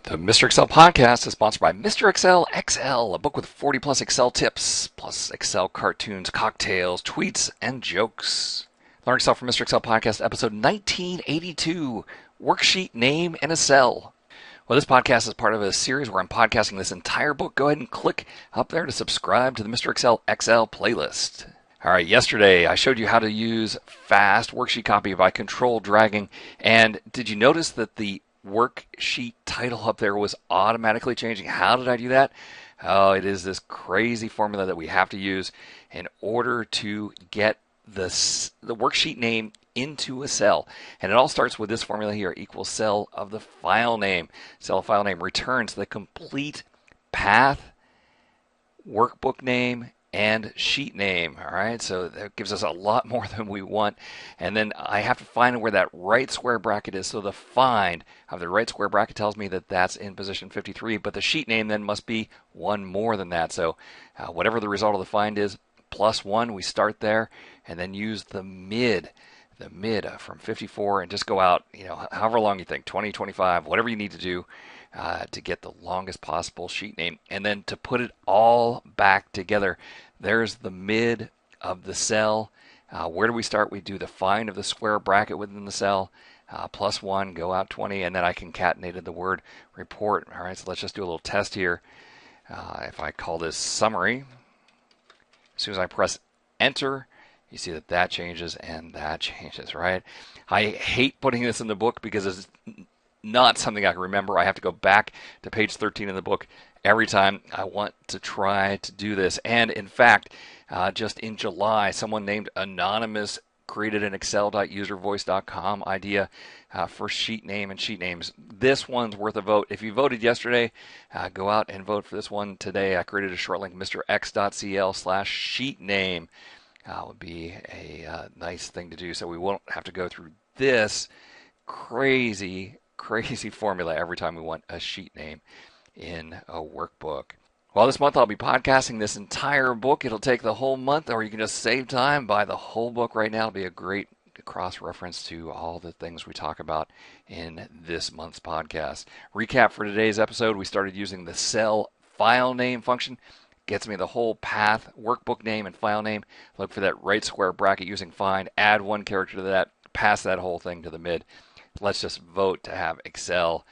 The Mr. Excel podcast is sponsored by Mr. Excel XL, a book with 40 plus Excel tips, plus Excel cartoons, cocktails, tweets, and jokes. Learn Excel from Mr. Excel podcast, episode 1982, Worksheet Name in a Cell. Well, this podcast is part of a series where I'm podcasting this entire book. Go ahead and click up there to subscribe to the Mr. Excel XL playlist. All right, yesterday I showed you how to use fast worksheet copy by CTRL-dragging, and did you notice that the worksheet title up there was automatically changing? How did I do that? Oh, it is this crazy formula that we have to use in order to get the worksheet name into a cell. And it all starts with this formula here, equals cell of the file name. Cell of file name returns the complete path, workbook name, and sheet name. All right, so that gives us a lot more than we want. And then I have to find where that right square bracket is. So the find of the right square bracket tells me that that's in position 53, but the sheet name then must be one more than that. So whatever the result of the find is, plus 1, we start there, and then use the mid from 54, and just go out, however long you think, 20, 25, whatever you need to do to get the longest possible sheet name. And then to put it all back together, there's the mid of the cell. Where do we start? We do the find of the square bracket within the cell, plus 1, go out 20, and then I concatenated the word report. All right, so let's just do a little test here. If I call this summary, as soon as I press enter, you see that that changes and that changes, right? I hate putting this in the book because it's not something I can remember. I have to go back to page 13 in the book every time I want to try to do this. And in fact, just in July, someone named Anonymous created an excel.uservoice.com idea for sheet name and sheet names. This one's worth a vote. If you voted yesterday, go out and vote for this one today. I created a short link, mrx.cl/sheetname. Would be a nice thing to do, so we won't have to go through this crazy formula every time we want a sheet name in a workbook. Well, this month I'll be podcasting this entire book. It'll take the whole month, or you can just save time, buy the whole book right now. It'll be a great cross-reference to all the things we talk about in this month's podcast. Recap for today's episode, we started using the cell file name function. Gets me the whole path, workbook name, and file name. Look for that right square bracket using find, add one character to that, pass that whole thing to the mid. Let's just vote to have the Excel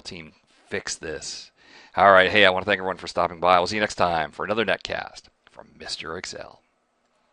team, fix this. All right, hey, I want to thank everyone for stopping by. We'll see you next time for another netcast from Mr. Excel.